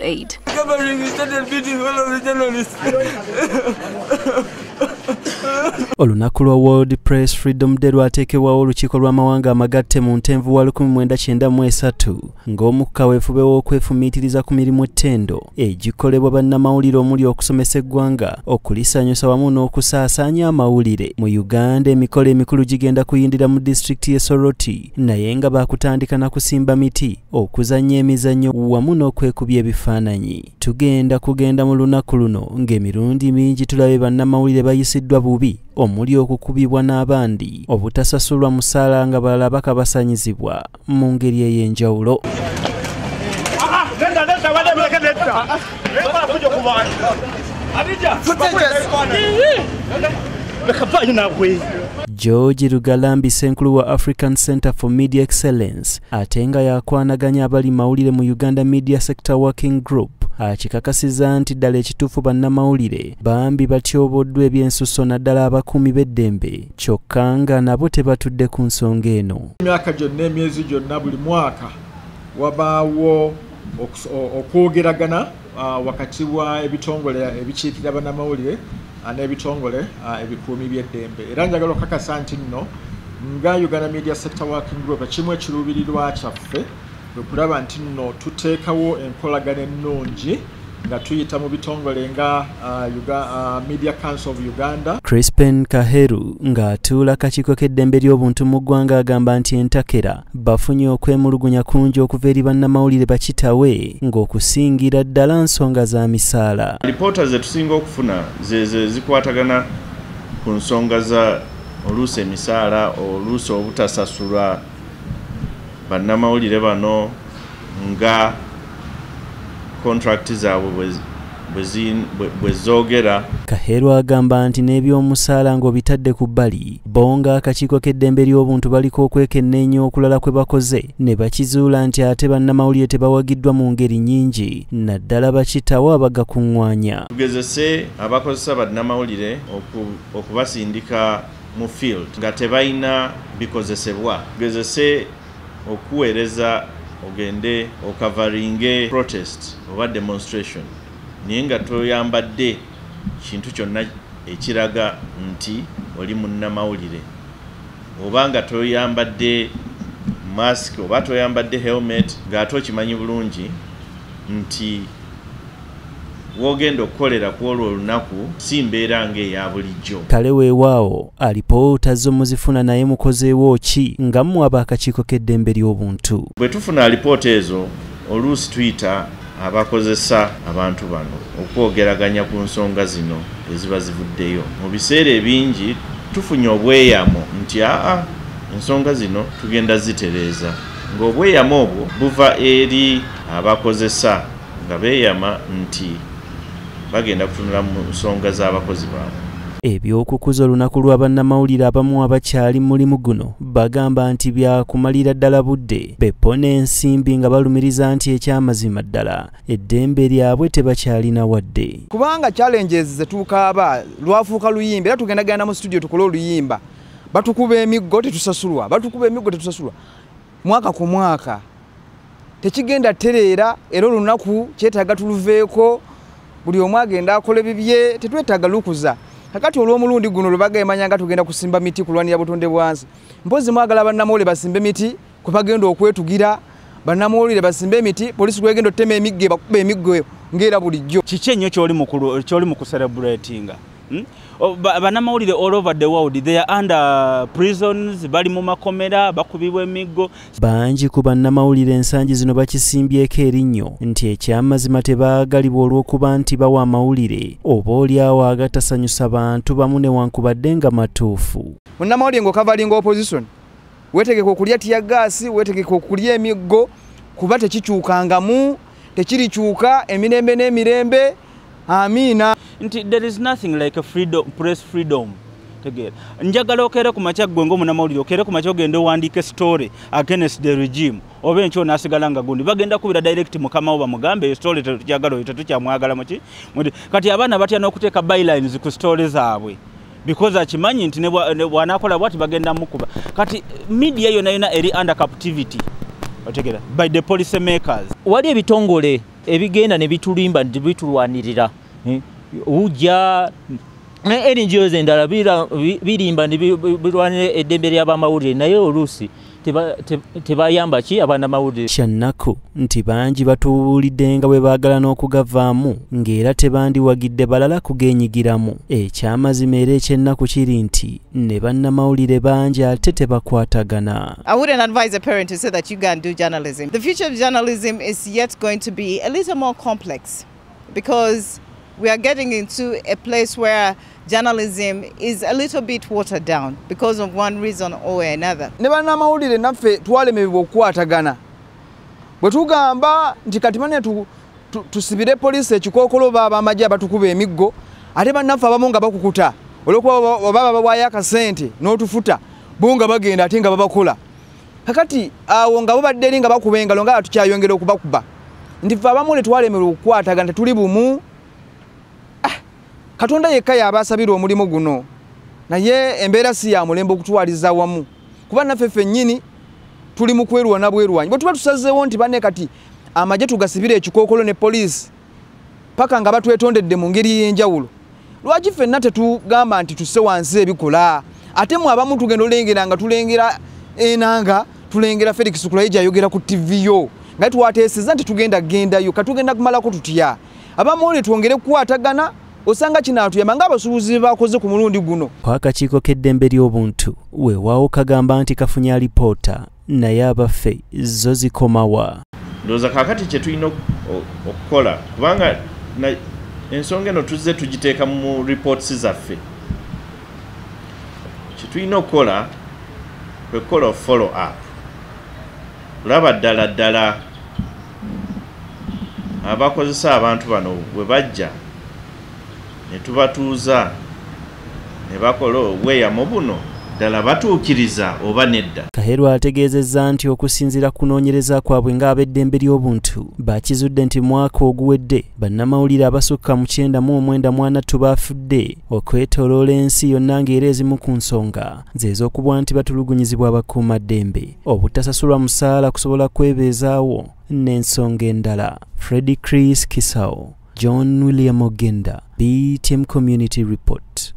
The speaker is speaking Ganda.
aid. Olunaku lwa World Press Freedom Day lwateekebwawo olukiiko lw'amawanga amagatte mu Ntenvu wa 1993 ng'omu ku kaweefube w'okwefumiitiriza ku mirimu ettendo egikolebwa bannamawulire omuli okusomesa eggwanga, okulisanyusa wamu n'okusaasaanya amawulire. Mu Uganda emikolo emikulu gigenda kuyindira mu disitulikiti y'e Soroti, naye nga baakutandika na kusimba miti, okuzannya emizannyo wamu n'okwekubya ebifaananyi. Tugenda kugenda mu lunaku luno ng'emirundi mingi tulabe bannamawulire bayisiddwa bubi, omuli okukubibwa n'abandi, obutasasulwa musaala nga balala bakabasanyizibwa mu ngeri ey'enjawulo. George Rugalambi Senkulu wa African Center for Media Excellence ate nga yakwanaganya abali mawulire mu Uganda Media Sector Working Group akikakasiza nti ddala ekituufu bannamawulire bambi batyoboddwa ebyensusso naddala abakuumi b'eddembe, kyokka nga nabo tebatudde ku nsonga eno. Emyaka gyonna emyezi gyonna buli mwaka wabaawo okwogeragana wakati wa ebitongole ebikiikirira bannamawulire n'ebitongole ebikuumi by'eddembe. Era njagala okukakasa nti nno nga Uganda Media Sector Working Group kimu ekiruubirirwa kyaffe okulaba nti nno tuteekawo enkolagana ennungi nga tuyita mu bitongole nga Media Council of Uganda. Crispin Kaheru ng'atuula akakiiko k'eddembe ly'obuntu mu ggwanga agamba nti entakera bafunye okwemulugunya kungi okuva eri bannamawulire bakitawe ng'okusingira ddala nsonga za misaala. Alipoota ze tusinga okufuna ze zikwatagana ku nsonga za oluusi emisaala, oluusi obutasasulwa bannamawulire bano nga contract zaabwe bwe zoogera. Kaheru agamba nti n'ebyomusaala ng'obitadde ku bbali, bo nga akakiiko k'eddembe ly'obuntu baliko okwekenneenya okulala kwe bakoze ne bakizuula nti ate bannamawulire tebawagiddwa mu ngeri nnyingi, naddala bakitawo abagakuŋŋwanya. Tugezese abakozesa bannamawulire okubasindika mu field nga tebalina bikozesebwa. Tugezese okuweereza ogende okavaringe protest oba demonstration naye nga toyambadde kintu kyonna ekiraga nti oli munnamawulire, oba nga toyambadde mask oba toyambadde helmet ng'ate okimanyi bulungi nti wogenda okukolera ku olwo olunaku si mbeera ng'eya bulijjo. Kale weewaawo alipoota zo muzifuna naye mukozeewo ki nga mmwe ab'akakiiko k'eddembe ly'obuntu? Bwe tufuna alipoota ezo oluusi tuyita abakozesa abantu bano okwogeraganya ku nsonga zino eziba zivuddeyo. Mu biseera ebingi tufunye obweyamo nti ensonga zino tugenda zitereeza, ng'obweyamo obwo buva eri abakozesa nga beeyama nti bagenda kutunula mu nsonga z'abakozi baabwe. Ebyokukuza olunaku lwa bannamawulire abamu abakyali mulimu guno bagamba nti byakumalira ddala budde, bepona ensimbi nga balumiriza nti ekyamazima ddala eddembe lyabwe tebakyalina wadde. Kubanga challenges zetukaaba lwafuuka luyimba, era tugendagenda mu studio tukole oluyimba, batukuba emiggo tetusasulwa, mwaka ku mwaka tekigenda tereera, era olunaku kyetaaga tuluveeko, buli omu agenda akola bibye, tetwetaaga lukuza. Kakati olw'omulundi guno lwebagayemanya nga tugenda kusimba miti kulwanira butonde bwansi, mpozi mwagala bannamawulire basimbe miti kwe bagenda okwetugira, bannamawulire basimbe emiti, polisi kwegenda otema emiggo bakuba emiggo ng'era bulijjo. Kiki ennyo ky'oli mu kucelebratinga? Bannamawulire all over the world, they are under prisons, bali mu makomera bakubibwa emiggo. Bangi ku bannamawulire ensangi zino bakisimbyeko erinnyo nti ekyamazima tebaagalibwa olw'okuba nti bawa amawulire oba olyawo agatasanyusa bantu bamu newankubadde nga matuufu. Munnamawulire ng'okavalinga opposition, weetegeka okulya tiyaggaasi, weetegeka okulya emiggo, kuba tekikyukangamu, tekirikyuka emirembe n'emirembe. Amina. There is nothing like a press freedom. Njagala okere ku makya gwe ng'omunnamawulire okere ku makya ogende owandiike story against the regime oba enkyo n'asigala nga gundi bagenda kubira direct mukama oba mugambe story tetukyagala oyo tetukyamwagala muki kati abaana batya n'okuteeka bylines ku story zaabwe because akimanyi nti bw'anaakola bwati bagenda mukuba. Kati media yonna eri under captivity by the policy makers. Wali ebitongole ebigenda ne bitulimba ne bitulwanirira ujja NGOs endala birimba ne birwanira eddembe ly'abamawulire naye oluusi tebayamba ki abannamawulire. Kyannaku nti bangi batubuulidde nga bwe baagala n'okugavaamu ng'era tebandiwagidde balala kugeenyigiramu. Ekyamazima era ekyennaku kiri nti ne bannamawulire bangi ate tebakwatagana. I wouldn't advise a parent to say that you go and do journalism. The future of journalism is yet going to be a little more complex because we are getting into a place where journalism is a little bit watered down because of one reason or another. Ne bannamawulire naffe twalemebwa okukwatagana. Bwe tugamba nti kati mane tusibire poliisi ekikookolo baba amagye abatukuba emiggo ate bannaffe abamu nga bakukuta olwokuba baba bawayo akasente n'otufuta bo nga bagenda ate nga babakola. Kakati awo nga babadde eri nga bakuba engalo nga tukyayongera okubakuba. Nti ffe abamu twalemerwa okukwatagana tuli bumu. Katonda yekka yabasabira omulimu guno naye embeera si ya mulembe okutwaliza wamu kuba naffe ffennyini tuli mu kwerwa na bwerwanyi bwe tuba tusazeewo nti banne kati amagye tugasibira ekikookolo ne poliisi paka nga batwetondedde mu ngeri y'enjawulo lwaki ffenna tetugamba nti tusse wansi ebikola ate mu abamu tugenda olengera nga tulengera enanga tulengera Felix Kulayija ayogera ku TV yo nga twateeseza nti tugenda gendayo katugenda kumalako tutya abamu twongere kukwatagana osanga kinaatuyamba ng'abasuubuzi bakoze ku mulundi guno. Akakiiko k'eddembe ly'obuntu weewaawo kagamba nti kafunye alipoota naye abaffe zo zikomawa. Ndowooza kaakati kye tulina okukola kubanga ensonga eno tuzze tugiteeka mu reports zaffe. Kye tulina okukola kwe kukola follow up. Laba ddala abakozesa abantu bano bwe bajja ne tubatuuza ne bakola obweyamo buno ddala batuukiriza oba nedda. Kaherwa ategeezezza nti okusinziira kunoonyereza kwabwe ng'ab'eddembe ly'obuntu bakizudde nti mwaka oguwedde bannamawulire abasukka 994 baafudde okwetooloola ensi yonna ng'era ezimu ku nsonga z'ez'okubwa nti batulugunyizibwa abakuumaddembe obutasasulwa musaala kusobola kwebeezaawo n'ensonga endala. Freddie Chris Kisao, John William Ogenda, BTM Community Report.